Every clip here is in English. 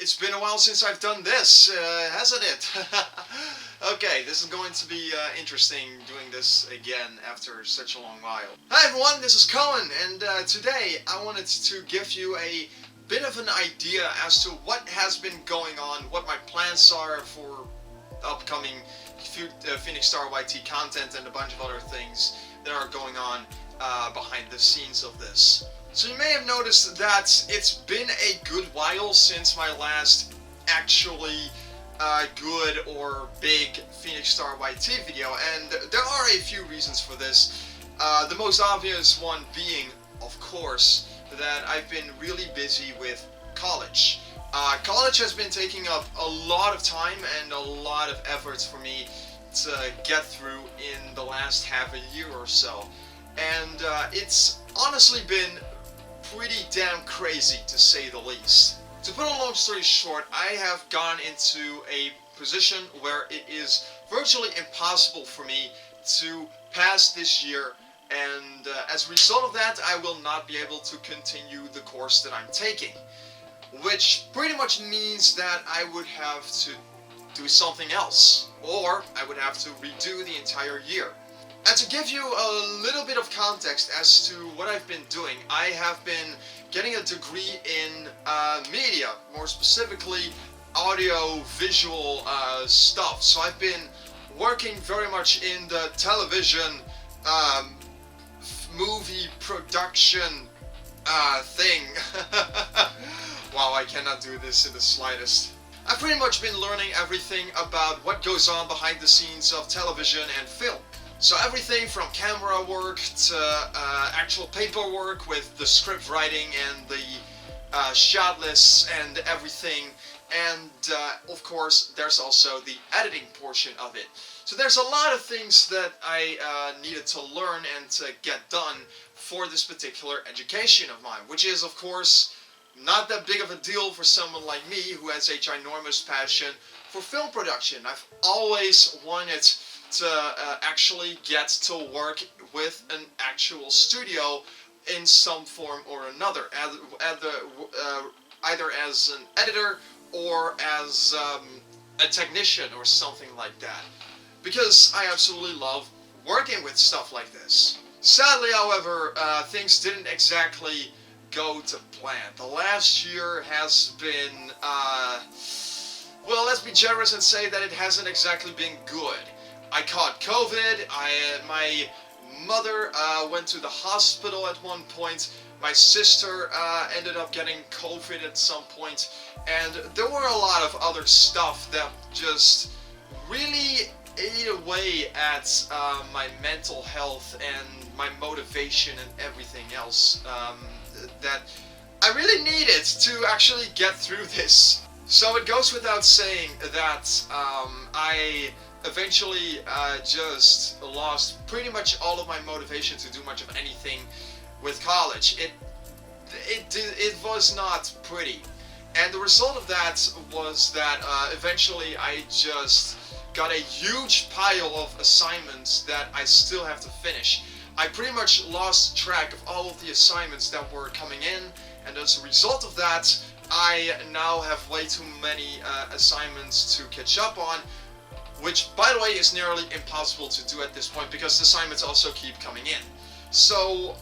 It's been a while since I've done this, hasn't it? Okay, this is going to be interesting doing this again after such a long while. Hi everyone, this is Koen, and today I wanted to give you a bit of an idea as to what has been going on, what my plans are for upcoming PhoenixStarYT content and a bunch of other things that are going on behind the scenes of this. So you may have noticed that it's been a good while since my last actually good or big PhoenixStarYT video, and there are a few reasons for this. The most obvious one being, of course, that I've been really busy with college. College has been taking up a lot of time and a lot of efforts for me to get through in the last half a year or so, and it's honestly been pretty damn crazy, to say the least. To put a long story short, I have gone into a position where it is virtually impossible for me to pass this year, and as a result of that, I will not be able to continue the course that I'm taking, which pretty much means that I would have to do something else, or I would have to redo the entire year. And to give you a little bit of context as to what I've been doing, I have been getting a degree in media, more specifically audio-visual stuff. So I've been working very much in the television movie production thing. Wow, I cannot do this in the slightest. I've pretty much been learning everything about what goes on behind the scenes of television and film. So everything from camera work to actual paperwork with the script writing and the shot lists and everything, and of course there's also the editing portion of it. So there's a lot of things that I needed to learn and to get done for this particular education of mine, which is of course not that big of a deal for someone like me who has a ginormous passion for film production. I've always wanted to actually get to work with an actual studio in some form or another, either as an editor or as a technician or something like that, because I absolutely love working with stuff like this. Sadly, however, things didn't exactly go to plan. The last year has been, well, let's be generous and say that it hasn't exactly been good. I caught COVID, my mother went to the hospital at one point, my sister ended up getting COVID at some point, and there were a lot of other stuff that just really ate away at my mental health and my motivation and everything else that I really needed to actually get through this. So it goes without saying that I eventually just lost pretty much all of my motivation to do much of anything with college. It was not pretty, and the result of that was that eventually I just got a huge pile of assignments that I still have to finish. I pretty much lost track of all of the assignments that were coming in, and as a result of that, I now have way too many assignments to catch up on, which, by the way, is nearly impossible to do at this point because the assignments also keep coming in. So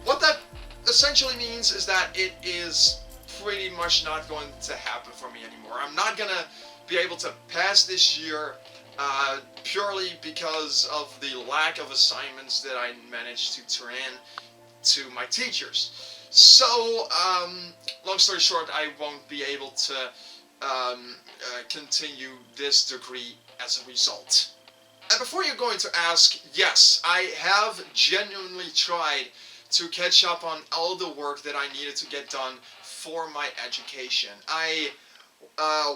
what that essentially means is that it is pretty much not going to happen for me anymore. I'm not gonna be able to pass this year purely because of the lack of assignments that I managed to turn in to my teachers. So, long story short, I won't be able to continue this degree as a result. And before you're going to ask, yes, I have genuinely tried to catch up on all the work that I needed to get done for my education. I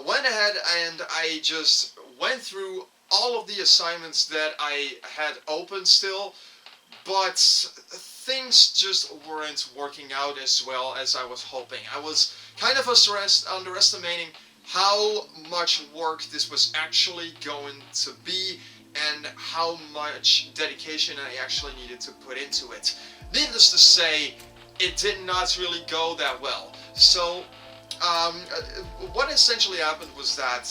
went ahead and I just went through all of the assignments that I had open still, but things just weren't working out as well as I was hoping. I was kind of underestimating how much work this was actually going to be and how much dedication I actually needed to put into it. Needless to say, it did not really go that well. So what essentially happened was that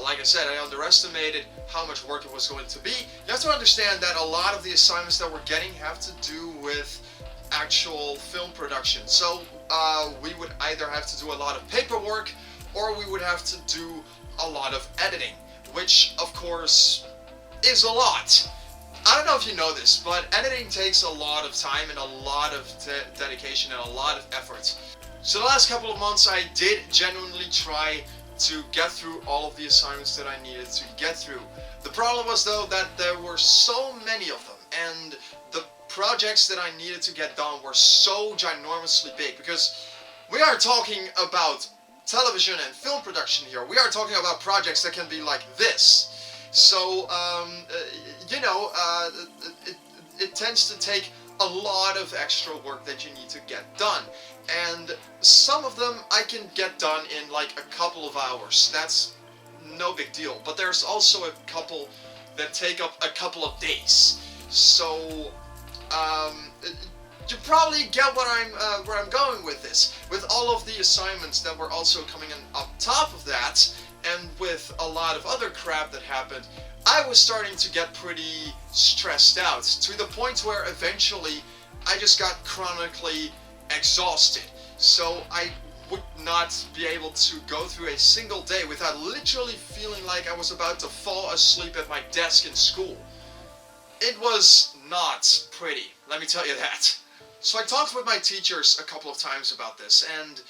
like I said, I underestimated how much work it was going to be. You have to understand that a lot of the assignments that we're getting have to do with actual film production. So we would either have to do a lot of paperwork, or we would have to do a lot of editing, which of course is a lot. I don't know if you know this, but editing takes a lot of time and a lot of dedication and a lot of effort. So the last couple of months I did genuinely try to get through all of the assignments that I needed to get through. The problem was though that there were so many of them, and the projects that I needed to get done were so ginormously big, because we are talking about television and film production here. We are talking about projects that can be like this. So, it tends to take a lot of extra work that you need to get done. And some of them I can get done in like a couple of hours. That's no big deal. But there's also a couple that take up a couple of days. So, you probably get where I'm going with this. With all of the assignments that were also coming in on top of that, and with a lot of other crap that happened, I was starting to get pretty stressed out, to the point where eventually I just got chronically exhausted. So I would not be able to go through a single day without literally feeling like I was about to fall asleep at my desk in school. It was not pretty, let me tell you that. So I talked with my teachers a couple of times about this, and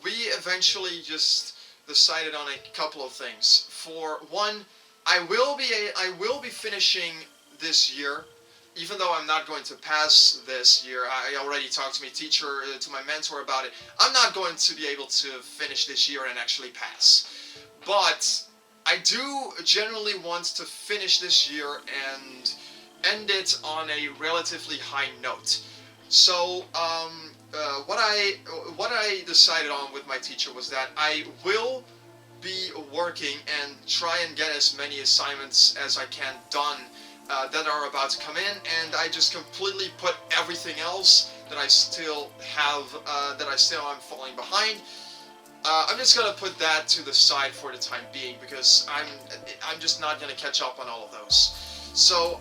we eventually just decided on a couple of things. For one, I will be finishing this year, even though I'm not going to pass this year. I already talked to my mentor about it. I'm not going to be able to finish this year and actually pass. But I do generally want to finish this year and end it on a relatively high note. So what I decided on with my teacher was that I will be working and try and get as many assignments as I can done that are about to come in, and I just completely put everything else that I still have, that I still am falling behind. I'm just gonna put that to the side for the time being, because I'm just not gonna catch up on all of those. So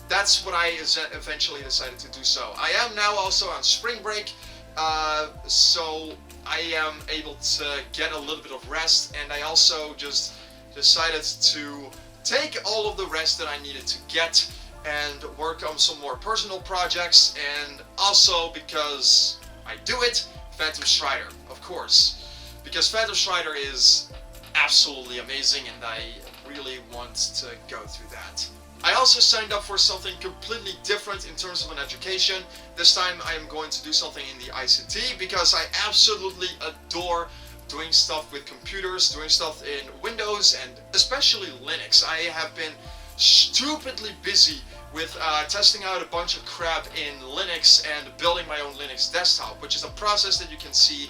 that's what I eventually decided to do. So I am now also on spring break, so I am able to get a little bit of rest, and I also just decided to take all of the rest that I needed to get and work on some more personal projects, and also because I do it, Phantom Strider, of course, because Phantom Strider is absolutely amazing and I really want to go through that. I also signed up for something completely different in terms of an education. This time I am going to do something in the ICT, because I absolutely adore doing stuff with computers, doing stuff in Windows, and especially Linux. I have been stupidly busy with testing out a bunch of crap in Linux and building my own Linux desktop, which is a process that you can see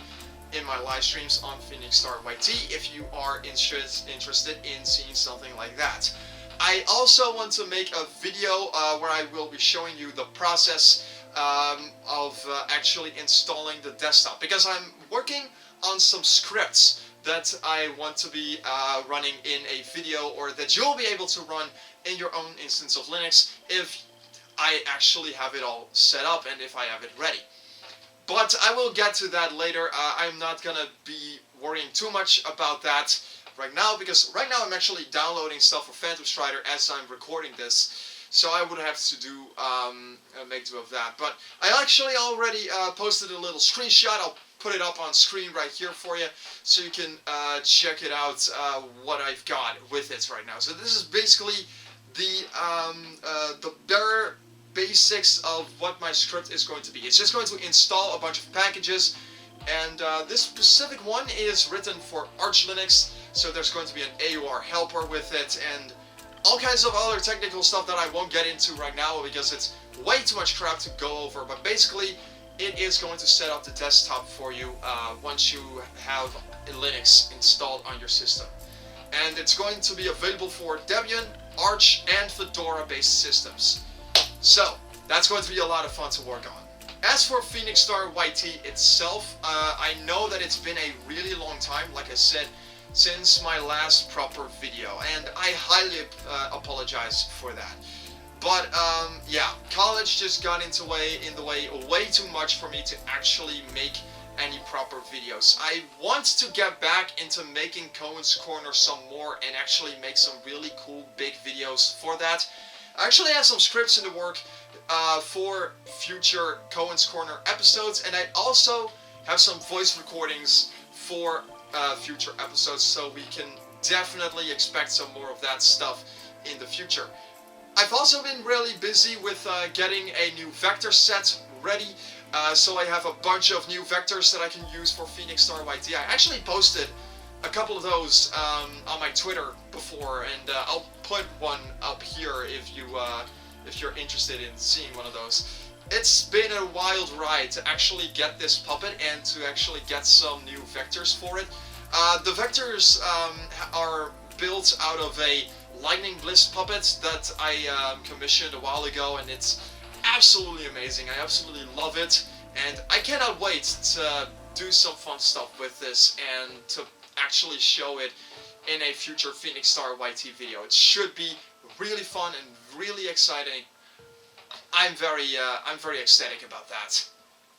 in my live streams on PhoenixStarYT if you are interested in seeing something like that. I also want to make a video where I will be showing you the process of actually installing the desktop, because I'm working on some scripts that I want to be running in a video, or that you'll be able to run in your own instance of Linux if I actually have it all set up and if I have it ready. But I will get to that later. I'm not gonna be worrying too much about that right now, because right now I'm actually downloading stuff for Phantom Strider as I'm recording this, so I would have to do make do of that. But I actually already posted a little screenshot. I'll put it up on screen right here for you, so you can check it out, what I've got with it right now. So this is basically the bare basics of what my script is going to be. It's just going to install a bunch of packages, and this specific one is written for Arch Linux, so there's going to be an AUR helper with it, and all kinds of other technical stuff that I won't get into right now because it's way too much crap to go over. But basically, it is going to set up the desktop for you once you have Linux installed on your system. And it's going to be available for Debian, Arch, and Fedora based systems. So that's going to be a lot of fun to work on. As for PhoenixStarYT itself, I know that it's been a really long time, like I said, since my last proper video, and I highly apologize for that. But yeah, college just got in the way way too much for me to actually make any proper videos. I want to get back into making Koen's Corner some more and actually make some really cool big videos for that. I actually have some scripts in the work for future Koen's Corner episodes, and I also have some voice recordings for future episodes, so we can definitely expect some more of that stuff in the future. I've also been really busy with getting a new vector set ready, so I have a bunch of new vectors that I can use for PhoenixStarYT. I actually posted a couple of those on my Twitter before, and I'll put one up here if you're interested in seeing one of those. It's been a wild ride to actually get this puppet and to actually get some new vectors for it. The vectors are built out of a Lightning Bliss puppet that I commissioned a while ago, and it's absolutely amazing. I absolutely love it, and I cannot wait to do some fun stuff with this and to actually show it in a future PhoenixStarYT video. It should be really fun and really exciting. I'm very ecstatic about that.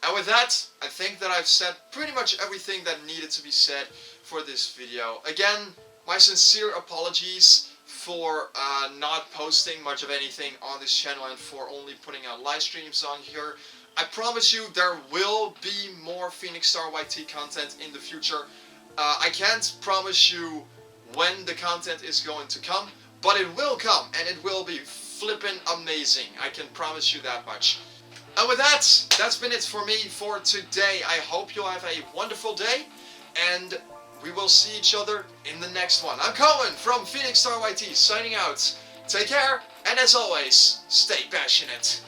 And with that, I think that I've said pretty much everything that needed to be said for this video. Again, my sincere apologies for not posting much of anything on this channel and for only putting out live streams on here. I promise you there will be more PhoenixStarYT content in the future. I can't promise you when the content is going to come, but it will come, and it will be flippin' amazing. I can promise you that much. And with that, that's been it for me for today. I hope you'll have a wonderful day, and we will see each other in the next one. I'm Koen from PhoenixStarYT signing out. Take care, and as always, stay passionate.